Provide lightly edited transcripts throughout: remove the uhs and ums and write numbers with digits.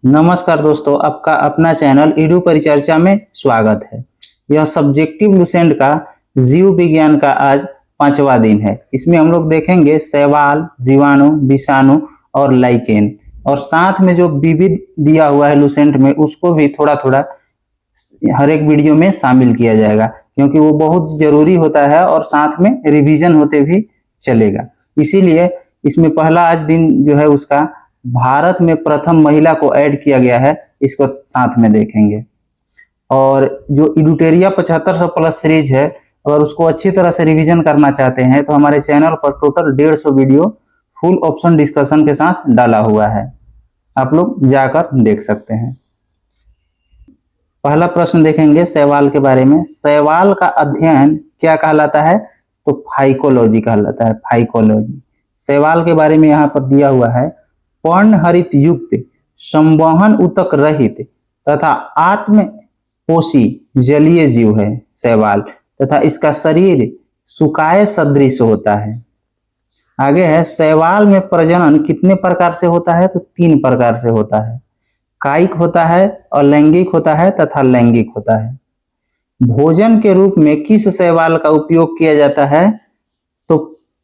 नमस्कार दोस्तों, आपका अपना चैनल ईडू परिचर्चा में स्वागत है। यह सब्जेक्टिव लुसेंट का जीव विज्ञान का आज 5वां दिन है। इसमें हम लोग देखेंगे शैवाल, जीवाणु, विषाणु और लाइकेन, और साथ में जो विविध दिया हुआ है लुसेंट में उसको भी थोड़ा थोड़ा हर एक वीडियो में शामिल किया जाएगा, क्योंकि वो बहुत जरूरी होता है और साथ में रिवीजन होते भी चलेगा। इसीलिए इसमें पहला आज दिन जो है उसका भारत में प्रथम महिला को ऐड किया गया है, इसको साथ में देखेंगे। और जो इडुटेरिया 7500 प्लस सीरीज है, अगर उसको अच्छी तरह से रिवीजन करना चाहते हैं तो हमारे चैनल पर total 150 video full option discussion के साथ डाला हुआ है, आप लोग जाकर देख सकते हैं। पहला प्रश्न देखेंगे शैवाल के बारे में। शैवाल का अध्ययन क्या कहलाता है? तो फाइकोलॉजी कहलाता है, फाइकोलॉजी। शैवाल के बारे में यहाँ पर दिया हुआ है, पर्णहरित युक्त, संवहन ऊतक रहित तथा आत्मपोषी जलीय जीव है शैवाल, तथा इसका शरीर सुकाय सदृश होता है। आगे है, शैवाल में प्रजनन कितने प्रकार से होता है? तो 3 प्रकार से होता है। कायिक होता है, अलैंगिक होता है तथा लैंगिक होता है। भोजन के रूप में किस शैवाल का उपयोग किया जाता है? तो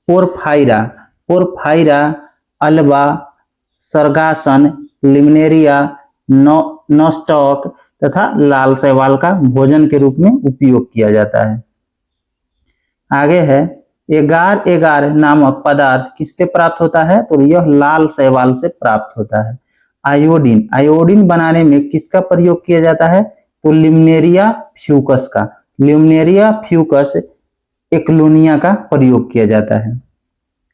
पोरफायरा, पोरफायरा, अल्बा, सरगासन, लिमनेरिया, नॉस्टॉक तथा लाल शैवाल का भोजन के रूप में उपयोग किया जाता है। आगे है, एगार एगार नामक पदार्थ किससे प्राप्त होता है? तो यह लाल शैवाल से प्राप्त होता है। आयोडीन, आयोडीन बनाने में किसका प्रयोग किया जाता है? तो लिमनेरिया फ्यूकस का, लिमनेरिया फ्यूकस एक्लोनिया का प्रयोग किया जाता है।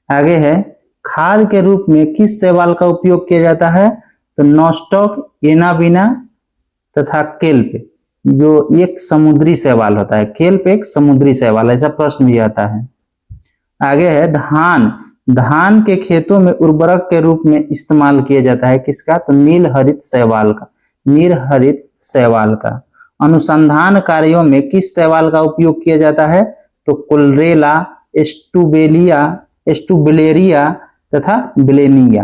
आगे है, खाद के रूप में किस शैवाल का उपयोग किया जाता है? तो नॉस्टॉक, एनाबिना तथा केल्प, जो एक समुद्री शैवाल होता है। केल्प एक समुद्री शैवाल, ऐसा प्रश्न भी आता है। आगे है, धान, धान के खेतों में उर्वरक के रूप में इस्तेमाल किया जाता है किसका? तो नील हरित शैवाल का, नील हरित शैवाल का। अनुसंधान कार्यों में किस शैवाल का उपयोग किया जाता है? तो कोलरेला, एस्टुबेलिया, एस्टुबेलेरिया तथा बेलोनिया,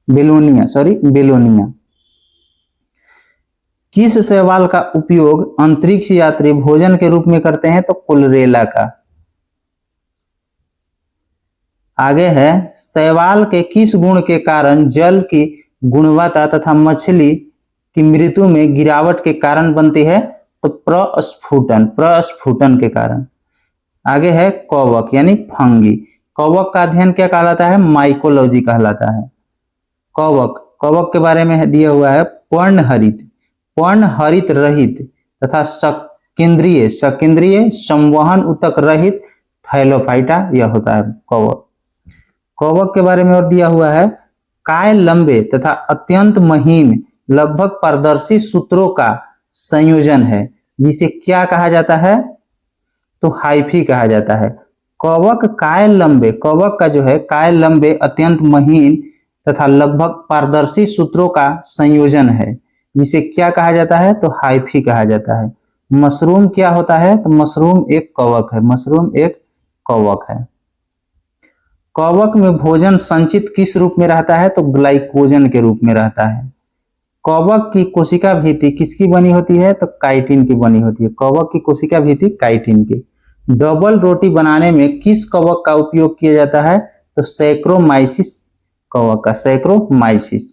बेलोनिया। किस शैवाल का उपयोग अंतरिक्ष यात्री भोजन के रूप में करते हैं? तो कोलरेला का। आगे है, शैवाल के किस गुण के कारण जल की गुणवत्ता तथा मछली की मृत्यु में गिरावट के कारण बनती है? तो प्रस्फुटन, प्रस्फुटन के कारण। आगे है, कवक यानी फंगी, कवक का अध्ययन क्या कहलाता है? माइकोलॉजी कहलाता है। कवक, कवक के बारे में दिया हुआ है, पर्णहरित, पर्णहरित रहित तथा सकेंद्रीय, सकेंद्रीय संवहन ऊतक रहित थैलोफाइटा, यह होता है कवक। कवक के बारे में और दिया हुआ है, काय लंबे तथा अत्यंत महीन लगभग पारदर्शी सूत्रों का संयोजन है, जिसे क्या कहा जाता है? तो हाइफी कहा जाता है। कवक काय लंबे, कवक का जो है काय लंबे, अत्यंत महीन तथा लगभग पारदर्शी सूत्रों का संयोजन है, जिसे क्या कहा जाता है? तो हाइफी कहा जाता है। मशरूम क्या होता है? तो मशरूम एक कवक है, मशरूम एक कवक है। कवक में भोजन संचित किस रूप में रहता है? तो ग्लाइकोजन के रूप में रहता है। कवक की कोशिका भित्ति किसकी बनी होती है? तो काइटिन की बनी होती है। कवक की कोशिका भित्ति काइटिन की। डबल रोटी बनाने में किस कवक का उपयोग किया जाता है? तो सैक्रोमाइसिस कवक का, सैक्रोमाइसिस।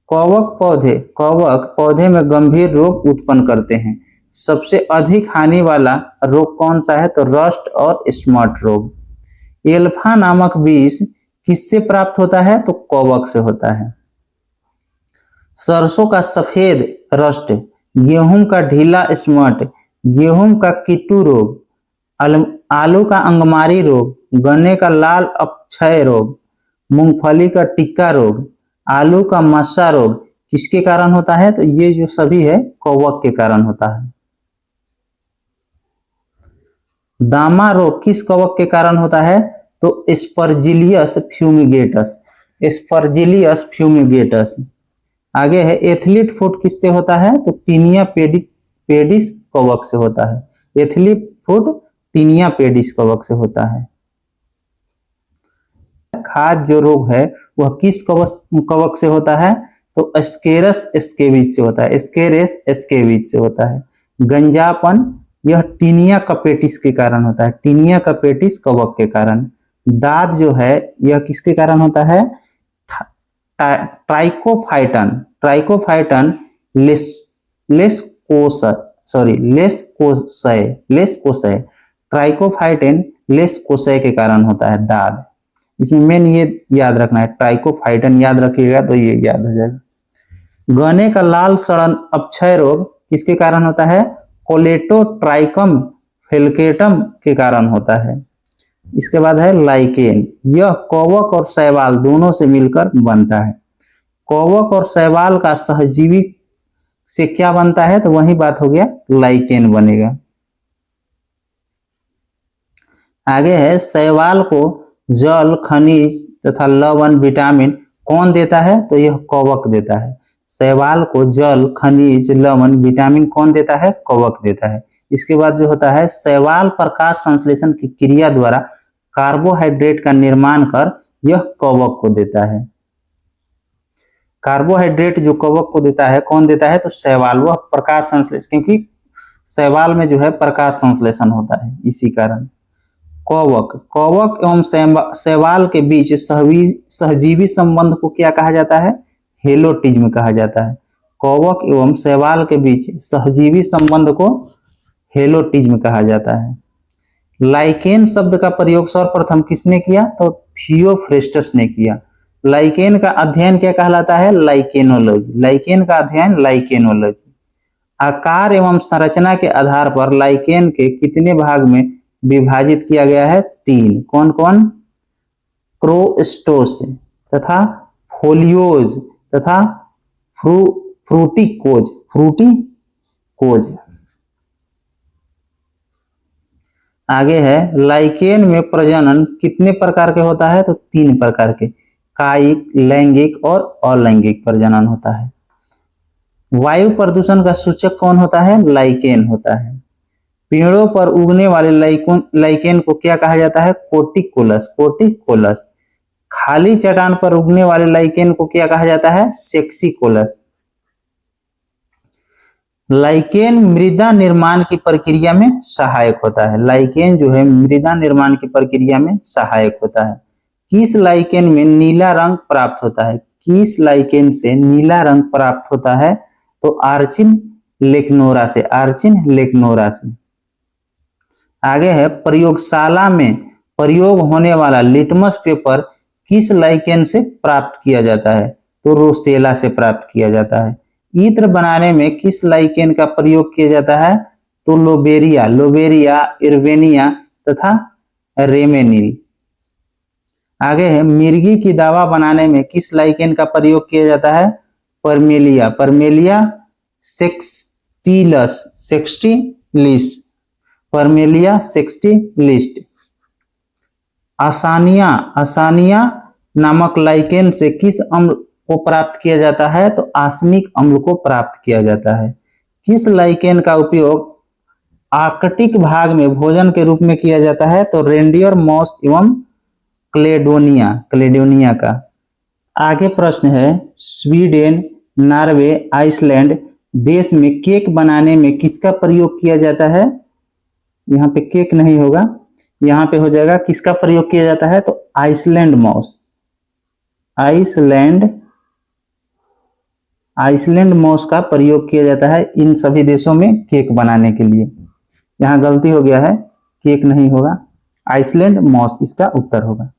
कवक पौधे में गंभीर रोग उत्पन्न करते हैं। सबसे अधिक हानि वाला रोग कौन सा है? तो रस्ट और स्मट रोग। एल्फा नामक विष किससे प्राप्त होता है? तो कवक से होता है। सरसों का सफेद रस्ट, गेहूं का ढीला स्मट, गेहूं का कीटू रोग, आलू का अंगमारी रोग, गन्ने का लाल अपक्षय रोग, मूंगफली का टिक्का रोग, आलू का मस्सा रोग किसके कारण होता है? तो ये जो सभी है कवक के कारण होता है। दामा रोग किस कवक के कारण होता है? तो एस्परजिलियस फ्यूमिगेटस, एस्परजिलियस फ्यूमिगेटस। आगे है, एथलीट फुट किससे होता है? तो टीनिया पेडिस कवक से होता है। एथलीट फुट टीनिया पेडिस कवक से होता है। खाद जो रोग है वह किस कवक से होता है? तो एस्केरस एस्केविच से होता है, एस्केरेस एस्केविच से होता है। गंजापन यह टीनिया कपेटिस के कारण होता है, टीनिया कपेटिस कवक के कारण। दाद जो है यह किसके कारण होता है, ट्राइकोफाइटन, ट्राइकोफाइटन लेस्कोसय, ट्राइकोफाइटन लेस्कोसय के कारण होता है दाद। इसमें मेन ये याद रखना है, ट्राइकोफाइटन याद रखिएगा तो ये याद हो जाएगा। गने का लाल सड़न अपक्षय रोग किसके कारण होता है, कोलेटोट्राइकम फेल्केटम के कारण होता है। इसके बाद है लाइकेन, यह कवक और शैवाल दोनों से मिलकर बनता है। कवक और शैवाल का सहजीवी से क्या बनता है, तो वही बात हो गया, लाइकेन बनेगा। आगे है शैवाल को जल, खनिज तथा लवण, विटामिन कौन देता है, तो यह कवक देता है। शैवाल को जल, खनिज, लवण, विटामिन कौन देता है, कवक देता है। इसके बाद जो होता है शैवाल प्रकाश संश्लेषण की क्रिया द्वारा कार्बोहाइड्रेट का निर्माण कर यह कवक को देता है। कार्बोहाइड्रेट जो कवक को देता है, कौन देता है, तो शैवाल, वह प्रकाश संश्लेषण, क्योंकि शैवाल में जो है प्रकाश संश्लेषण होता है, इसी कारण। कवक एवं शैवाल के बीच सहजीवी संबंध को क्या कहा जाता है, हेलोटिज्म कहा जाता है। कवक एवं शैवाल के बीच सहजीवी संबंध को हेलोटिज्म कहा जाता है। लाइकेन शब्द का प्रयोग सर्वप्रथम किसने किया, तो थियोफ्रेस्टस ने किया। लाइकेन का अध्ययन क्या कहलाता है, लाइकेनोलॉजी, लाइकेन का अध्ययन लाइकेनोलॉजी। आकार एवं संरचना के आधार पर लाइकेन के कितने भाग में विभाजित किया गया है, 3। कौन कौन, क्रोस्टोस तथा फोलियोज तथा फ्रूटिकोज, फ्रूटिकोज। आगे है लाइकेन में प्रजनन कितने प्रकार के होता है, तो 3 प्रकार के, कायिक, लैंगिक और अलैंगिक प्रजनन होता है। वायु प्रदूषण का सूचक कौन होता है, लाइकेन होता है। पेड़ों पर उगने वाले लाइकेन को क्या कहा जाता है, कोटिकोलस, कोटिकोलस। खाली चट्टान पर उगने वाले लाइकेन को क्या कहा जाता है, सेक्सिकोलस। लाइकेन मृदा निर्माण की प्रक्रिया में सहायक होता है, लाइकेन जो है मृदा निर्माण की प्रक्रिया में सहायक होता है। किस लाइकेन में नीला रंग प्राप्त होता है, किस लाइकेन से नीला रंग प्राप्त होता है, तो आर्चिन लेक्नोरा से, आर्चिन लेक्नोरा से। आगे है प्रयोगशाला में प्रयोग होने वाला लिटमस पेपर किस लाइकेन से प्राप्त किया जाता है, तो रोसेला से प्राप्त किया जाता है। इत्र बनाने में किस लाइकेन का प्रयोग किया जाता है, तो लोबेरिया, लोबेरिया, इर्वेनिया तथा रेमेनिल। आगे है मिर्गी की दवा बनाने में किस लाइकेन का प्रयोग किया जाता है, परमेलिया, परमेलिया सेक्सटिलस, सेक्सटिलिस, परमेलिया सेक्सटिलिस्ट। आसानिया, आसानिया नामक लाइकेन से किस अम्ल को प्राप्त किया जाता है, तो आर्सेनिक अम्ल को प्राप्त किया जाता है। किस लाइकेन का उपयोग आर्कटिक भाग में भोजन के रूप में किया जाता है, तो रेंडियर मॉस एवं क्लेडोनिया, क्लेडोनिया का। आगे प्रश्न है स्वीडन, नॉर्वे, आइसलैंड देश में केक बनाने में किसका प्रयोग किया जाता है, यहाँ पे केक नहीं होगा, यहाँ पे हो जाएगा किसका प्रयोग किया जाता है, तो Iceland moss, Iceland, Iceland moss का प्रयोग किया जाता है इन सभी देशों में केक बनाने के लिए। यहाँ गलती हो गया है, केक नहीं होगा, आइसलैंड मॉस इसका उत्तर होगा।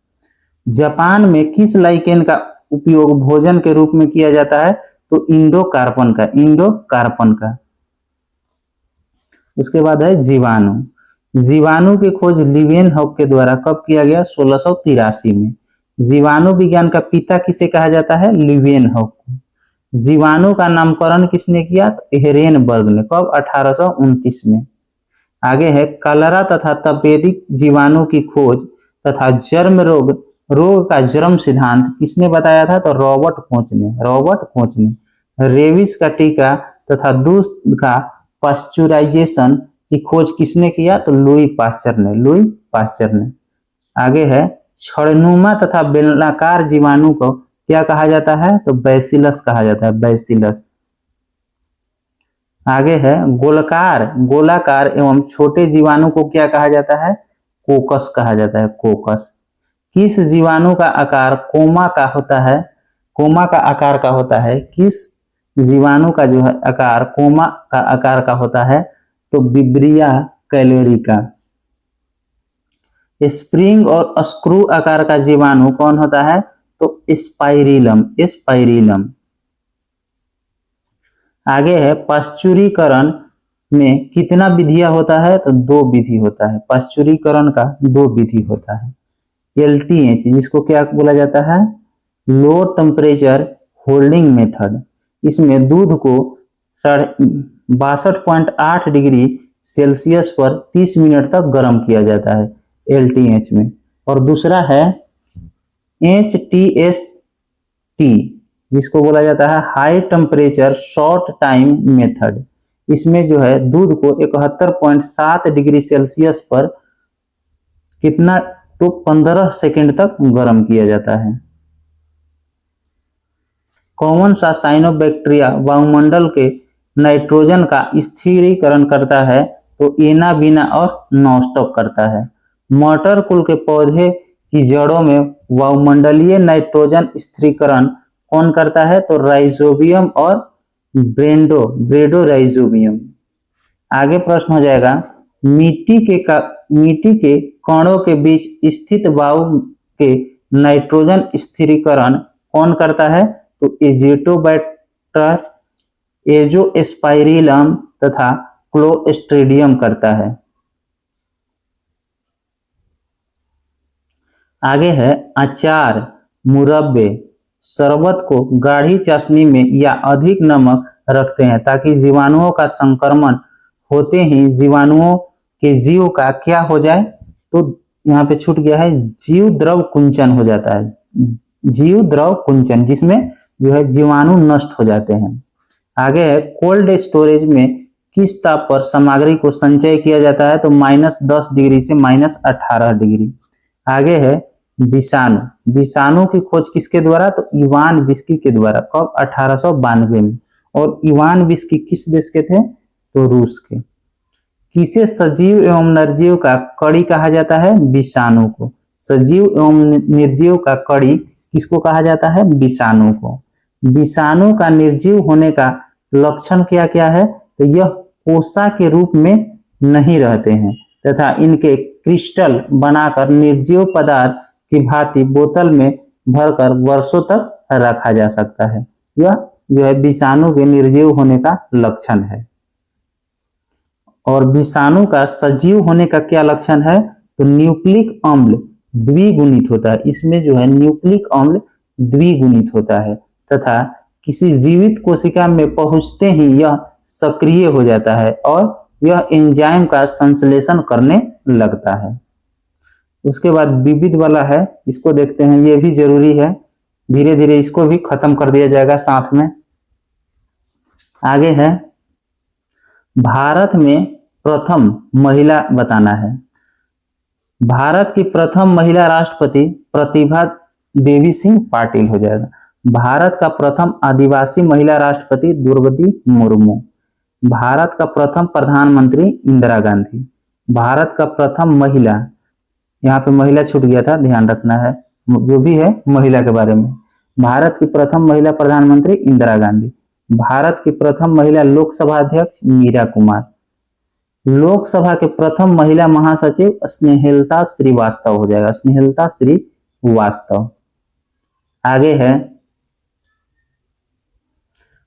जापान में किस लाइकेन का उपयोग भोजन के रूप में किया जाता है, तो इंडोकार्पन का, इंडोकार्पन का। उसके बाद है जीवाणु, जीवाणु की खोज लीवेनहॉक के द्वारा कब किया गया, 1683 में। जीवाणु विज्ञान का पिता किसे कहा जाता है, लीवेनहॉक को। जीवाणु का नामकरण किसने किया, तो हेरेनबर्ग ने, कब, 1829 में। आगे है कलरा तथा तपेदिक जीवाणु की खोज तथा जर्म रोग का जन्म सिद्धांत किसने बताया था, तो रॉबर्ट कोच ने, रॉबर्ट कोच ने। रेबीज का टीका तथा दूध का पाश्चुराइजेशन की खोज किसने किया, तो लुई पाश्चर ने, लुई पाश्चर ने। आगे है छड़नुमा तथा बेलनाकार जीवाणु को क्या कहा जाता है? तो बैसिलस कहा जाता है, बैसिलस। आगे है गोलाकार एवं छोटे जीवाणु को क्या कहा जाता है? कोकस कहा जाता है, कोकस। किस जीवाणु का आकार कोमा का होता है? कोमा का आकार का होता है। किस जीवाणु का जो है आकार कोमा का आकार का होता है? तो विब्रिया कैलोरिका। स्प्रिंग और स्क्रू आकार का जीवाणु कौन होता है? तो स्पाइरिलम, स्पाइरिलम। आगे है पाश्चुरीकरण में कितना विधियां होता है? तो 2 विधि होता है। पाश्चुरीकरण का 2 विधि होता है। LTH जिसको क्या बोला जाता है? Low temperature holding method. इसमें दूध को 62.8 डिग्री सेल्सियस पर 30 मिनट तक गर्म किया जाता है LTH में। और दूसरा है HTST जिसको बोला जाता है high temperature short time method. इसमें जो है दूध को 71.7 डिग्री सेल्सियस पर कितना? तो 15 सेकंड तक गर्म किया जाता है। कौन सा साइनोबैक्टीरिया वायुमंडल के नाइट्रोजन का स्थिरीकरण करता है? तो एनाबीना और नॉस्टॉक करता है। मटर कुल के पौधे की जड़ों में वायुमंडलीय नाइट्रोजन स्थिरीकरण कौन करता है? तो राइजोबियम और ब्रेडोराइजोबियम। आगे प्रश्न हो जाएगा मिट्टी के कणों के बीच स्थित वायु के नाइट्रोजन स्थिरीकरण कौन करता है? तो एजेटोबैक्टर, एजोस्पाइरिलम तथा क्लोस्ट्रिडियम करता है। आगे है अचार, मुरब्बे, शरबत को गाढ़ी चाशनी में या अधिक नमक रखते हैं ताकि जीवाणुओं का संक्रमण होते ही जीवाणुओं के जीव का क्या हो जाए? तो यहाँ पे छूट गया है, जीव द्रव कुंचन हो जाता है। जीव द्रव कुंचन जिसमें जो है जीवाणु नष्ट हो जाते हैं। आगे है कोल्ड स्टोरेज में किस ताप पर सामग्री को संचय किया जाता है? तो -10 डिग्री से -18 डिग्री। आगे है विषाणु। विषाणु की खोज किसके द्वारा? तो इवान विस्की के द्वारा। कब? 1892 में। और इवान विस्की किस देश के थे? तो रूस के। किसे सजीव एवं निर्जीव का कड़ी कहा जाता है? विषाणु को। सजीव एवं निर्जीव का कड़ी किसको कहा जाता है? विषाणु को। विषाणु का निर्जीव होने का लक्षण क्या क्या है? तो यह कोसा के रूप में नहीं रहते हैं तथा इनके क्रिस्टल बनाकर निर्जीव पदार्थ की भांति बोतल में भरकर वर्षों तक रखा जा सकता है। यह जो है विषाणु के निर्जीव होने का लक्षण है। और विषाणु का सजीव होने का क्या लक्षण है? तो न्यूक्लिक अम्ल द्विगुणित होता है। इसमें जो है न्यूक्लिक अम्ल द्विगुणित होता है तथा किसी जीवित कोशिका में पहुंचते ही यह सक्रिय हो जाता है और यह एंजाइम का संश्लेषण करने लगता है। उसके बाद विविध वाला है, इसको देखते हैं, ये भी जरूरी है। धीरे धीरे इसको भी खत्म कर दिया जाएगा साथ में। आगे है भारत में प्रथम महिला बताना है। भारत की प्रथम महिला राष्ट्रपति प्रतिभा देवी सिंह पाटिल हो जाएगा। भारत का प्रथम आदिवासी महिला राष्ट्रपति द्रौपदी मुर्मू। भारत का प्रथम प्रधानमंत्री इंदिरा गांधी। भारत का प्रथम महिला, यहाँ पे महिला छूट गया था, ध्यान रखना है जो भी है महिला के बारे में। भारत की प्रथम महिला प्रधानमंत्री इंदिरा गांधी। भारत की प्रथम महिला लोकसभा अध्यक्ष मीरा कुमार। लोकसभा के प्रथम महिला महासचिव स्नेहलता श्रीवास्तव हो जाएगा, स्नेहलता श्रीवास्तव। आगे है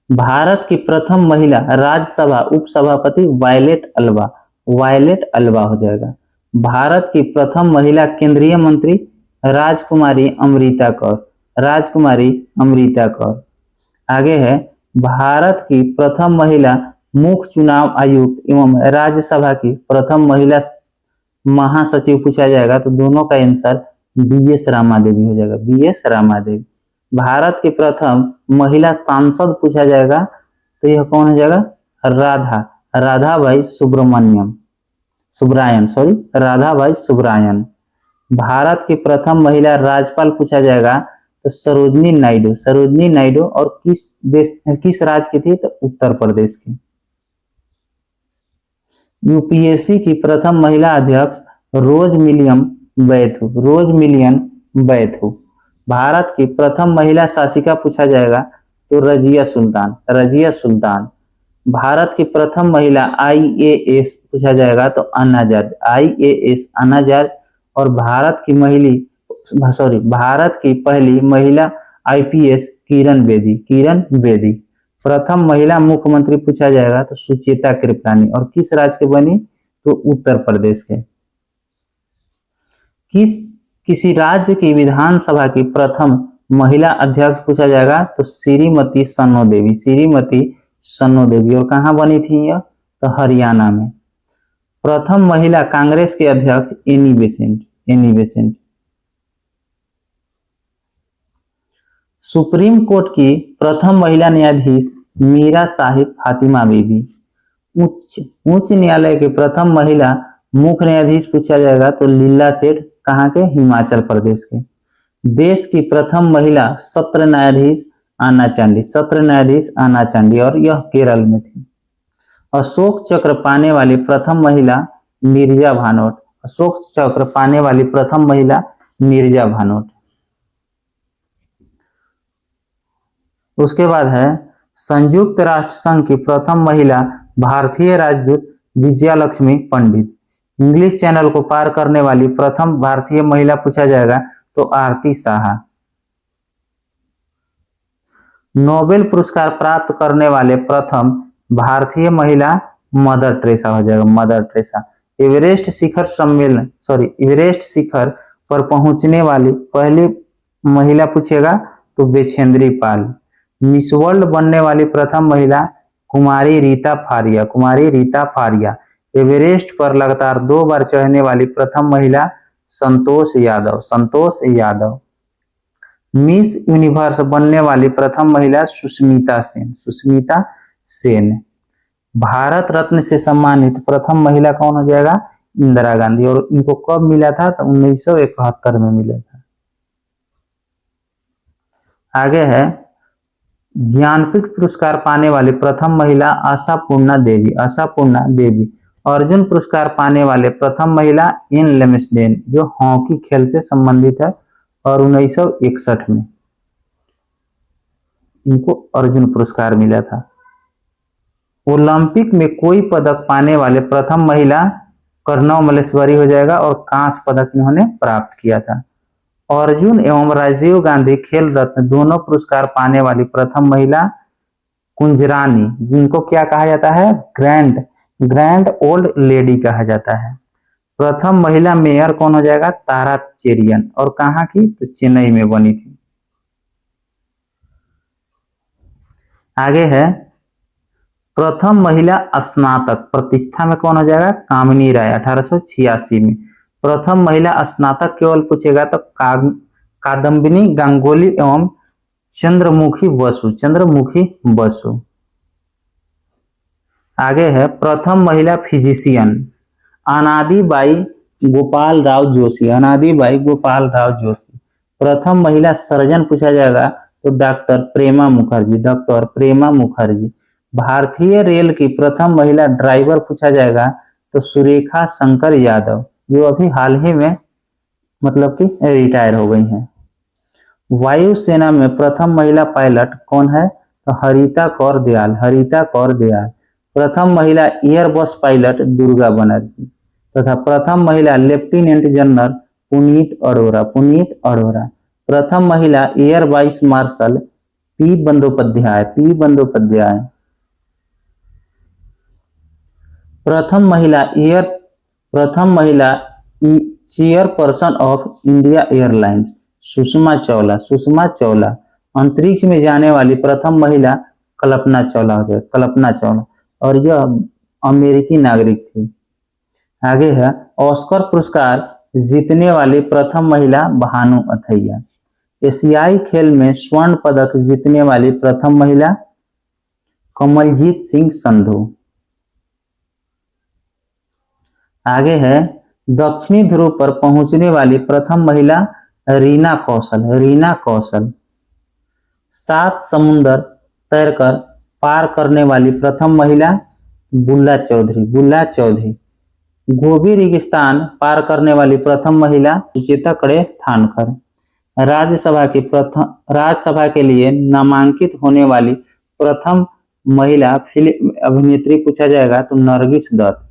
भारत की प्रथम महिला राज्यसभा उपसभापति वायलेट अल्वा, वायलेट अल्वा हो जाएगा। भारत की प्रथम महिला केंद्रीय मंत्री राजकुमारी अमृता कौर, राजकुमारी अमृता कौर। आगे है भारत की प्रथम महिला मुख्य चुनाव आयुक्त एवं राज्यसभा की प्रथम महिला महासचिव पूछा जाएगा तो दोनों का आंसर BS रामादेवी हो जाएगा, BS रामादेवी। भारत की प्रथम महिला सांसद पूछा जाएगा तो यह कौन हो जाएगा? राधाबाई सुब्रायन। भारत की प्रथम महिला राज्यपाल पूछा जाएगा तो सरोजनी नायडू। सरोजनी नायडू और किस राज्य की थी? तो उत्तर प्रदेश की। यूपीएससी की प्रथम महिला अध्यक्ष रोज मिलियन बैथू। रोज मिलियन बैथू। भारत की प्रथम महिला शासिका पूछा जाएगा तो रजिया सुल्तान। रजिया सुल्तान। भारत की प्रथम महिला आईएएस पूछा जाएगा तो अन्ना हजारे। आईएएस अन्ना हजारे। और भारत की पहली महिला आईपीएस किरण बेदी। किरण बेदी। प्रथम महिला मुख्यमंत्री पूछा जाएगा तो सुचेता कृपलानी। और किस राज्य के बनी? तो उत्तर प्रदेश के। किसी राज्य की विधानसभा की प्रथम महिला अध्यक्ष पूछा जाएगा तो श्रीमती सन्नो देवी। श्रीमती सन्नो देवी। और कहां बनी थी यह? तो हरियाणा में। प्रथम महिला कांग्रेस के अध्यक्ष Annie Besant. Annie Besant. Supreme court की प्रथम महिला न्यायाधीश मीरा साहिब फातिमा बीबी। उच्च न्यायालय के प्रथम महिला मुख्य न्यायाधीश पूछा जाएगा तो लीला सेठ। कहाँ के? हिमाचल प्रदेश के। देश की प्रथम महिला सत्र न्यायाधीश आना चांडी। सत्र न्यायाधीश आना चांडी। और यह केरल में थी। अशोक चक्र पाने वाली प्रथम महिला नीरजा भानोट। अशोक चक्र पाने वाली प्रथम महिला नीरजा भानोट। उसके बाद है संयुक्त राष्ट्र संघ की प्रथम महिला भारतीय राजदूत विजयालक्ष्मी पंडित। इंग्लिश चैनल को पार करने वाली प्रथम भारतीय महिला पूछा जाएगा तो आरती साहा। नोबेल पुरस्कार प्राप्त करने वाले प्रथम भारतीय महिला मदर टेरेसा हो जाएगा। Mother Teresa. एवरेस्ट शिखर पर पहुंचने वाली पहली महिला पूछेगा तो बेछेंद्री पाल। मिस वर्ल्ड बनने वाली प्रथम महिला कुमारी रीता फारिया। कुमारी रीता फारिया। एवरेस्ट पर लगातार 2 बार चढ़ने वाली प्रथम महिला संतोष यादव। संतोष यादव। मिस यूनिवर्स बनने वाली प्रथम महिला सुष्मिता सेन। सुष्मिता सेन। भारत रत्न से सम्मानित प्रथम महिला कौन हो जाएगा? इंदिरा गांधी। और इनको कब मिला था? तो 1971 में मिला था। आगे है ज्ञानपीठ पुरस्कार पाने वाली प्रथम महिला आशापूर्णा देवी। आशापूर्णा देवी। अर्जुन पुरस्कार पाने वाले प्रथम महिला एन लेमिस्डेन जो हॉकी खेल से संबंधित है और 1961 में इनको अर्जुन पुरस्कार मिला था। ओलंपिक में कोई पदक पाने वाले प्रथम महिला कर्णव मल्लेश्वरी हो जाएगा और कांस्य पदक इन्होंने प्राप्त किया था। अर्जुन एवं राजीव गांधी खेल रत्न दोनों पुरस्कार पाने वाली प्रथम महिला कुंजरानी जिनको क्या कहा जाता है? ग्रैंड ओल्ड लेडी कहा जाता है। प्रथम महिला मेयर कौन हो जाएगा? तारा चेरियन। और कहां की? तो चेन्नई में बनी थी। आगे है प्रथम महिला स्नातक प्रतिष्ठा में कौन हो जाएगा? कामिनी राय 1886 में। प्रथम महिला स्नातक केवल पूछेगा तो कादम्बिनी गांगुली एवं चंद्रमुखी बसु। चंद्रमुखी बसु। आगे है प्रथम महिला फिजिशियन अनादिबाई गोपाल राव जोशी। अनादिबाई गोपाल राव जोशी। प्रथम महिला सर्जन पूछा जाएगा तो डॉक्टर प्रेमा मुखर्जी। डॉक्टर प्रेमा मुखर्जी। भारतीय रेल की प्रथम महिला ड्राइवर पूछा जाएगा तो सुरेखा शंकर यादव जो अभी हाल ही में मतलब कि रिटायर हो गई हैं। वायुसेना में प्रथम महिला पायलट कौन है? तो हरिता कौर दयाल। हरिता कौर दयाल। प्रथम महिला एयरबस पायलट दुर्गा बनर्जी तथा प्रथम महिला लेफ्टिनेंट जनरल पुनीत अरोरा। पुनीत अरोरा। प्रथम महिला air vice marshal P Bandopadhyay. P Bandopadhyay. प्रथम महिला chairperson of India Airlines Sushma Chawla. Sushma Chawla. अंतरिक्ष में जाने वाली प्रथम महिला कल्पना चावला हो जाए। कल्पना चावला। और यह अमेरिकी नागरिक थी। आगे है ऑस्कर पुरस्कार जीतने वाली प्रथम महिला भानु अथैया। एशियाई खेल में स्वर्ण पदक जीतने वाली प्रथम महिला कमलजीत सिंह संधू। आगे है दक्षिणी ध्रुव पर पहुंचने वाली प्रथम महिला रीना कौशल, रीना कौशल। 7 समुंदर तैरकर पार करने वाली प्रथम महिला बुल्ला चौधरी, बुल्ला चौधरी। गोबी रेगिस्तान पार करने वाली प्रथम महिला सुचेता कड़े थानकर। राज्यसभा के लिए नामांकित होने वाली प्रथम महिला फिल्म अभिनेत्री पूछा जाएगा तो नरगिस दत्त।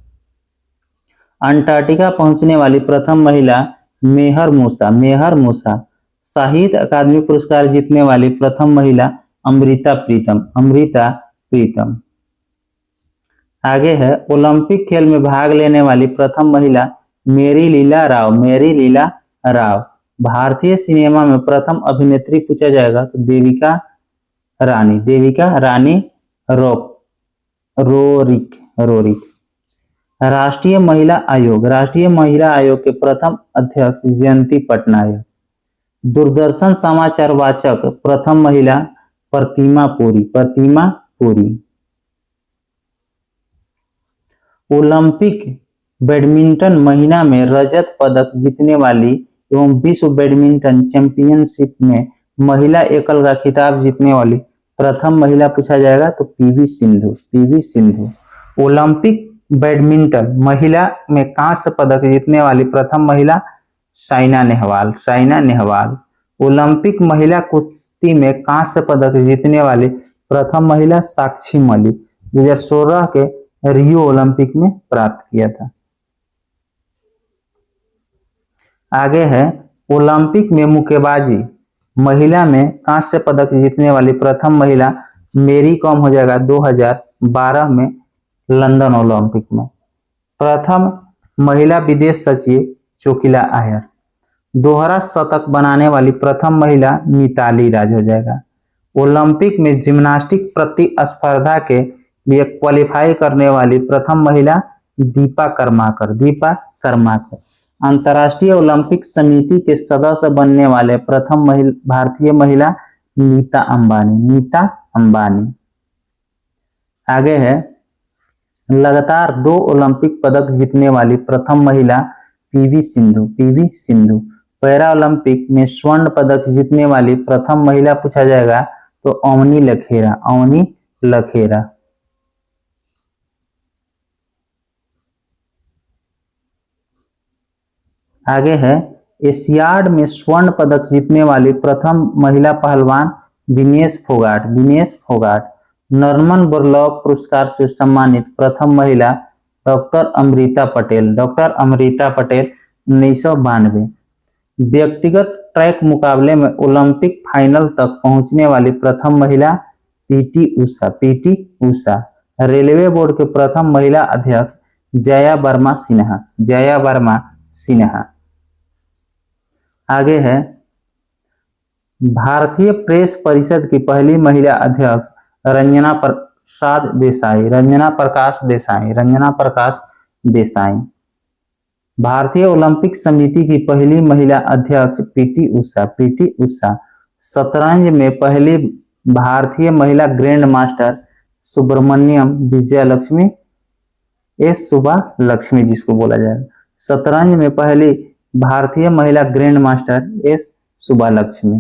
अंटार्कटिका पहुंचने वाली प्रथम महिला मेहर मूसा, मेहर मूसा। साहित्य अकादमी पुरस्कार जीतने वाली प्रथम महिला अमृता प्रीतम, अमृता प्रीतम। आगे है ओलंपिक खेल में भाग लेने वाली प्रथम महिला मेरी लीला राव, मेरी लीला राव। भारतीय सिनेमा में प्रथम अभिनेत्री पूछा जाएगा तो देविका रानी, देविका रानी रोरिक, रोरिक। राष्ट्रीय महिला आयोग, राष्ट्रीय महिला आयोग के प्रथम अध्यक्ष जयंती पटनायक। दूरदर्शन समाचार वाचक प्रथम महिला प्रतिमा पुरी, प्रतिमा पुरी। ओलंपिक बैडमिंटन महिला में रजत पदक जीतने वाली एवं विश्व बैडमिंटन चैंपियनशिप में महिला एकल का खिताब जीतने वाली प्रथम महिला पूछा जाएगा तो PV Sindhu, PV Sindhu. Olympic badminton महिला में कांस्य पदक जीतने वाली प्रथम महिला साइना नेहवाल, साइना नेहवाल। ओलंपिक महिला कुश्ती में कांस्य पदक जीतने वाली प्रथम महिला साक्षी मलिक, 2016 के रियो ओलंपिक में प्राप्त किया था। आगे है ओलंपिक में मुक्केबाजी महिला में कांस्य पदक जीतने वाली प्रथम महिला मेरी कॉम हो जाएगा 2012 में लंदन ओलंपिक में। प्रथम महिला विदेश सचिव चोकिला आयर। दोहरा शतक बनाने वाली प्रथम महिला मिताली राज हो जाएगा। ओलंपिक में जिम्नास्टिक प्रतिस्पर्धा के लिए क्वालिफाई करने वाली प्रथम महिला दीपा कर्माकर, दीपा कर्माकर। अंतर्राष्ट्रीय ओलंपिक समिति के सदस्य बनने वाले प्रथम भारतीय महिला नीता अंबानी, नीता अंबानी। आगे है लगातार 2 ओलंपिक पदक जीतने वाली प्रथम महिला PV Sindhu, PV Sindhu. Para Olympic में स्वर्ण पदक जीतने वाली प्रथम महिला पूछा जाएगा तो अवनी लखेरा, अवनी लखेरा। आगे है एशियाड में स्वर्ण पदक जीतने वाली प्रथम महिला पहलवान विनेश फोगाट, विनेश फोगाट। नॉर्मन बोरलॉग पुरस्कार से सम्मानित प्रथम महिला डॉक्टर अमृता पटेल, डॉक्टर अमृता पटेल 1992। व्यक्तिगत ट्रैक मुकाबले में ओलंपिक फाइनल तक पहुंचने वाली प्रथम महिला PT Usha, PT Usha. Railway board के प्रथम महिला अध्यक्ष जया वर्मा सिन्हा, जया वर्मा सिन्हा। आगे है भारतीय प्रेस परिषद की पहली महिला अध्यक्ष रंजना प्रसाद देसाई, रंजना प्रकाश देसाई, रंजना प्रकाश देसाई। भारतीय ओलंपिक समिति की पहली महिला अध्यक्ष पीटी उषा, पीटी उषा। शतरंज में पहली भारतीय महिला grandmaster Subramaniam Vijayalakshmi, S Subba Lakshmi जिसको बोला जाएगा। शतरंज में पहली भारतीय महिला grand master S Subba Lakshmi.